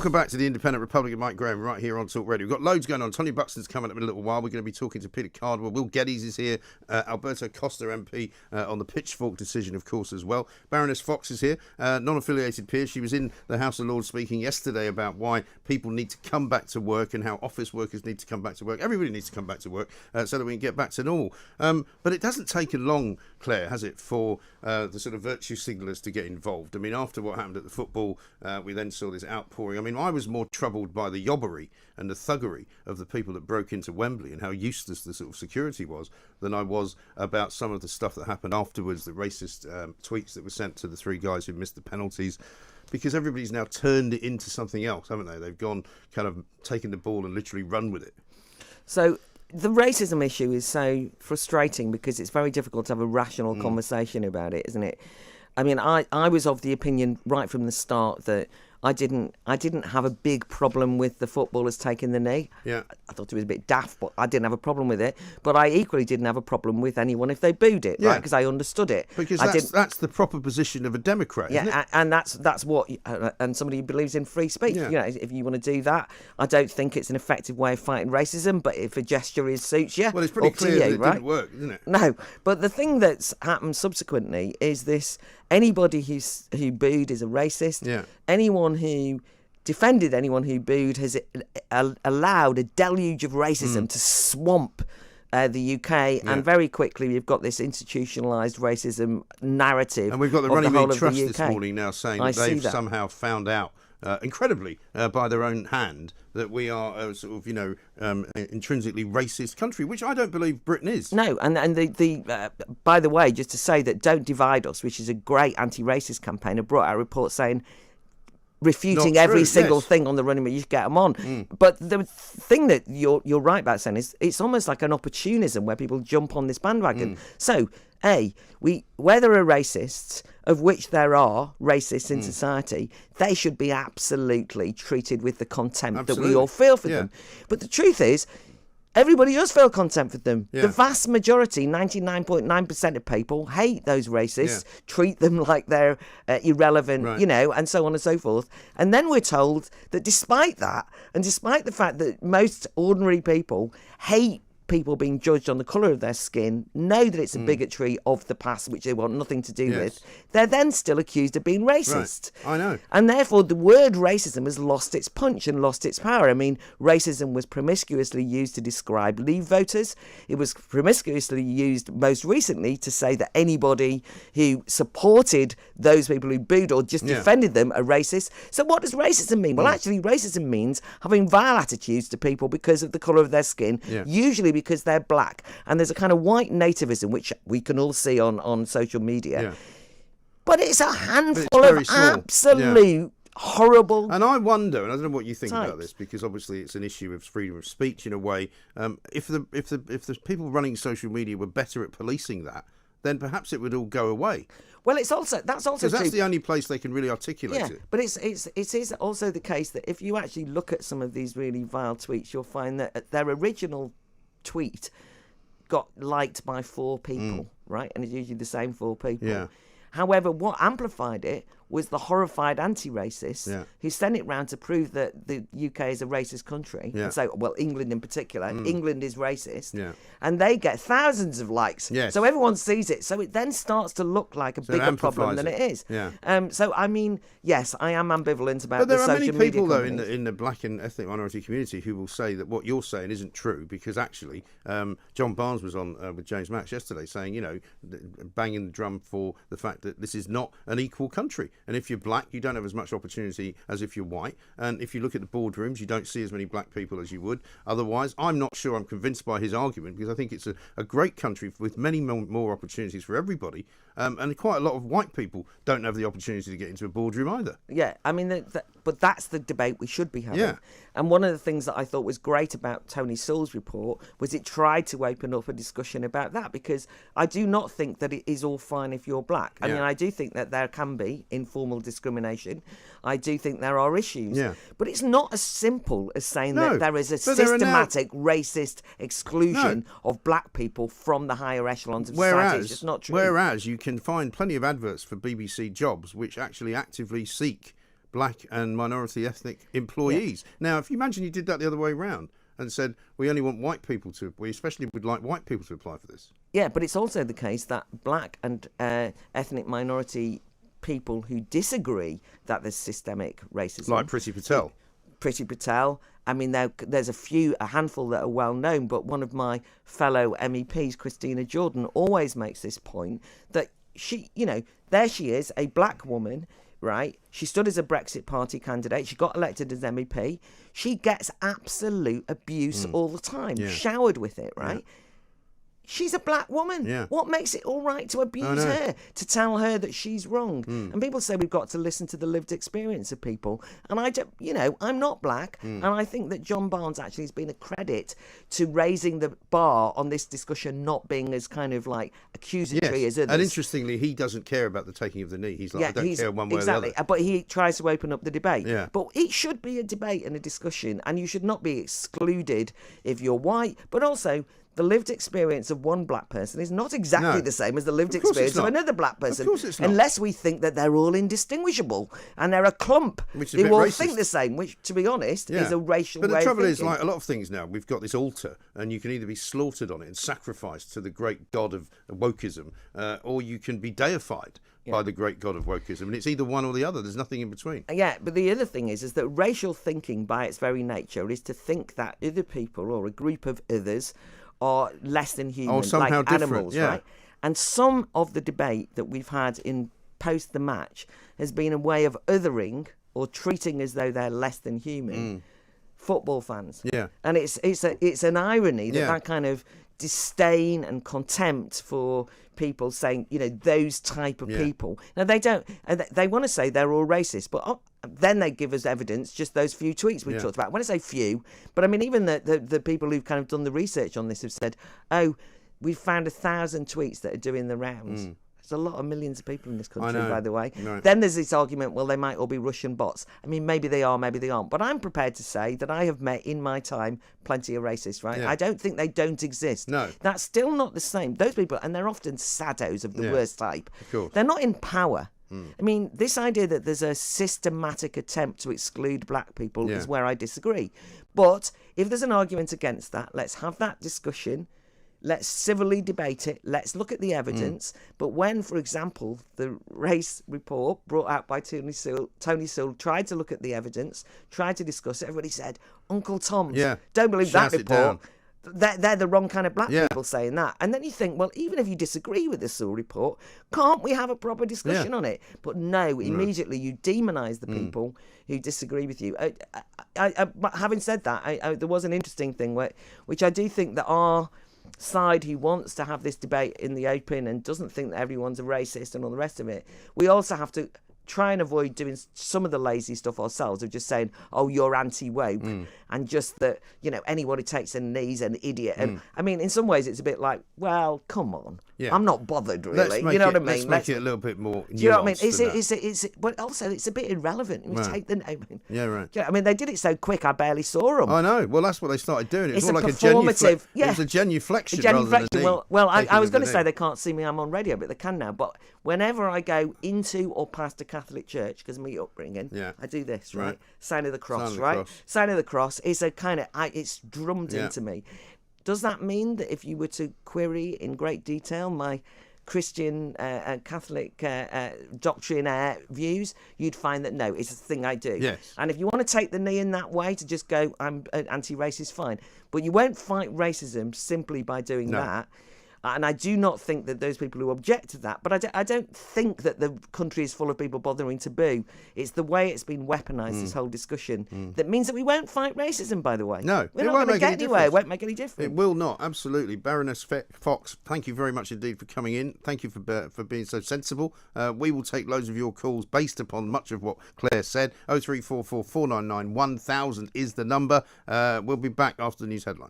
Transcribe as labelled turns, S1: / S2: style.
S1: Welcome back to the Independent Republic of Mike Graham right here on Talk Radio. We've got loads going on. Tony Buxton's coming up in a little while. We're going to be talking to Peter Cardwell. Will Geddes is here. Alberto Costa MP on the Pitchfork decision, of course, as well. Baroness Fox is here, non-affiliated peer. She was in the House of Lords speaking yesterday about why people need to come back to work and how office workers need to come back to work. Everybody needs to come back to work so that we can get back to normal. But it doesn't take long, Claire, has it, for the sort of virtue signallers to get involved? I mean, after what happened at the football, we then saw this outpouring. I mean, I was more troubled by the yobbery and the thuggery of the people that broke into Wembley and how useless the sort of security was than I was about some of the stuff that happened afterwards, the racist tweets that were sent to the three guys who missed the penalties, because everybody's now turned it into something else, haven't they? They've gone kind of taken the ball and literally run with it.
S2: So the racism issue is so frustrating because it's very difficult to have a rational conversation about it, isn't it? I mean, I was of the opinion right from the start that I didn't have a big problem with the footballers taking the knee.
S1: Yeah.
S2: I thought it was a bit daft, but I didn't have a problem with it. But I equally didn't have a problem with anyone if they booed it, right? Because I understood it.
S1: Because that's the proper position of a Democrat, isn't it?
S2: And that's what, and somebody who believes in free speech.
S1: Yeah.
S2: You know, if you want to do that, I don't think it's an effective way of fighting racism. But if a gesture suits you,
S1: well, it's pretty clear that it didn't work, isn't it?
S2: No, but the thing that's happened subsequently is this: anybody who booed is a racist.
S1: Yeah.
S2: Anyone who defended anyone who booed has allowed a deluge of racism to swamp the UK, and very quickly we've got this institutionalised racism narrative.
S1: And we've got the Runnymede Trust this morning now saying that they've somehow found out, incredibly, by their own hand, that we are a sort of, intrinsically racist country, which I don't believe Britain is.
S2: No, and the by the way, just to say that Don't Divide Us, which is a great anti-racist campaign, have brought out a report saying, refuting every single thing on the Runnymede, you should get them on. But the thing that you're right about saying is it's almost like an opportunism where people jump on this bandwagon. So, where there are racists, of which there are racists in society, they should be absolutely treated with the contempt that we all feel for them. But the truth is, everybody does feel contempt for them. The vast majority, 99.9% of people, hate those racists, treat them like they're irrelevant, and so on and so forth. And then we're told that despite that, and despite the fact that most ordinary people hate people being judged on the colour of their skin, know that it's a bigotry of the past which they want nothing to do with, they're then still accused of being racist.
S1: Right. I know.
S2: And therefore the word racism has lost its punch and lost its power. I mean, racism was promiscuously used to describe Leave voters. It was promiscuously used most recently to say that anybody who supported those people who booed or just defended them are racist. So what does racism mean? Well, actually, racism means having vile attitudes to people because of the colour of their skin, usually because they're black. And there's a kind of white nativism, which we can all see on social media. But it's a handful of absolute horrible.
S1: And I wonder, and I don't know what you think about this, because obviously it's an issue of freedom of speech in a way. If the people running social media were better at policing that, then perhaps it would all go away.
S2: Well, that's also
S1: because that's the only place they can really articulate it.
S2: But it is also the case that if you actually look at some of these really vile tweets, you'll find that their original tweet got liked by 4 people, right? And it's usually the same 4 people.
S1: Yeah.
S2: However, what amplified it was the horrified anti-racists who sent it round to prove that the UK is a racist country. And so, well, England in particular, England is racist. And they get thousands of likes. So everyone sees it. So it then starts to look like a bigger problem than it is. So, I mean, yes, I am ambivalent about the social media.
S1: But there are many people, though, in the black and ethnic minority community who will say that what you're saying isn't true, because actually John Barnes was on with James Max yesterday saying, banging the drum for the fact that this is not an equal country. And if you're black, you don't have as much opportunity as if you're white. And if you look at the boardrooms, you don't see as many black people as you would otherwise. I'm not sure I'm convinced by his argument, because I think it's a great country with many more opportunities for everybody. And quite a lot of white people don't have the opportunity to get into a boardroom either.
S2: Yeah, I mean, but that's the debate we should be having. And one of the things that I thought was great about Tony Sewell's report was it tried to open up a discussion about that, because I do not think that it is all fine if you're black. I mean, I do think that there can be informal discrimination. I do think there are issues. But it's not as simple as saying that there is a systematic racist exclusion of black people from the higher echelons of society. It's just not true.
S1: Whereas you can find plenty of adverts for BBC jobs which actually actively seek black and minority ethnic employees. Now, if you imagine you did that the other way around and said, we only want white people we especially would like white people to apply for this.
S2: Yeah, but it's also the case that black and ethnic minority people who disagree that there's systemic racism.
S1: Like Priti Patel.
S2: Priti Patel. I mean, there's a handful that are well known, but one of my fellow MEPs, Christina Jordan, always makes this point that she, there she is, a black woman, right? She stood as a Brexit Party candidate. She got elected as MEP. She gets absolute abuse all the time, showered with it, right? Yeah. She's a black woman. Yeah. What makes it all right to abuse her, to tell her that she's wrong? And people say we've got to listen to the lived experience of people. And I don't, I'm not black. And I think that John Barnes actually has been a credit to raising the bar on this discussion not being as kind of like accusatory as others.
S1: And interestingly, he doesn't care about the taking of the knee. He's like, I don't care one way or the other.
S2: But he tries to open up the debate. Yeah. But it should be a debate and a discussion. And you should not be excluded if you're white. But also, the lived experience of one black person is not exactly the same as the lived experience of another black person.
S1: Of course it's not.
S2: Unless we think that they're all indistinguishable and they're a clump who all think the same, which, to be honest, is a racial way of thinking.
S1: But the trouble is, like a lot of things now, we've got this altar, and you can either be slaughtered on it and sacrificed to the great god of wokeism, or you can be deified by the great god of wokeism. And it's either one or the other. There's nothing in between.
S2: Yeah, but the other thing is that racial thinking, by its very nature, is to think that other people or a group of others are less than human, like animals, right? And some of the debate that we've had in post the match has been a way of othering or treating as though they're less than human football fans. Yeah, and it's an irony that kind of disdain and contempt for people saying, those type of people. Now they want to say they're all racist, but then they give us evidence, just those few tweets we talked about. When I say few, but I mean even the people who've kind of done the research on this have said, we've found 1,000 tweets that are doing the rounds. There's a lot of millions of people in this country, by the way. Right. Then there's this argument, well, they might all be Russian bots. I mean, maybe they are, maybe they aren't. But I'm prepared to say that I have met in my time plenty of racists, right? I don't think they don't exist. No. That's still not the same. Those people, and they're often saddos of the worst type. Of course. They're not in power. I mean, this idea that there's a systematic attempt to exclude black people is where I disagree. But if there's an argument against that, let's have that discussion. Let's civilly debate it. Let's look at the evidence. But when, for example, the race report brought out by Tony Sewell tried to look at the evidence, tried to discuss it, everybody said, Uncle Tom's, don't believe that report. They're the wrong kind of black people saying that. And then you think, well, even if you disagree with the Sewell report, can't we have a proper discussion on it? But no, immediately you demonise the people who disagree with you. But having said that, there was an interesting thing which I do think that our side who wants to have this debate in the open and doesn't think that everyone's a racist and all the rest of it, we also have to try and avoid doing some of the lazy stuff ourselves of just saying, oh, you're anti-woke, and just that, anyone who takes a knee is an idiot. And I mean, in some ways it's a bit like, well, come on. Yeah. I'm not bothered, really. You know what I mean?
S1: Let's make it a little bit more nuanced.
S2: Do you know what I mean? But also, it's a bit irrelevant. We take the name.
S1: Yeah, right.
S2: I mean, they did it so quick, I barely saw them.
S1: I know. Well, that's what they started doing. It's more like a genuflection. It was a genuflection rather than a knee.
S2: Well, I was going to say they can't see me. I'm on radio, but they can now. But whenever I go into or past a Catholic church, because of my upbringing, I do this, right? Sign of the cross, right? Sign of the cross is a kind of, it's drummed into me. Does that mean that if you were to query in great detail my Christian Catholic doctrine views, you'd find that no, it's a thing I do. Yes. And if you want to take the knee in that way to just go, I'm anti-racist, fine. But you won't fight racism simply by doing that. And I do not think that those people who object to that, but I don't think that the country is full of people bothering to boo. It's the way it's been weaponised, this whole discussion, that means that we won't fight racism, by the way.
S1: No,
S2: we're not going to get anywhere. It won't make any difference.
S1: It will not, absolutely. Baroness Fox, thank you very much indeed for coming in. Thank you for being so sensible. We will take loads of your calls based upon much of what Claire said. 0344 499 1000 is the number. We'll be back after the news headlines.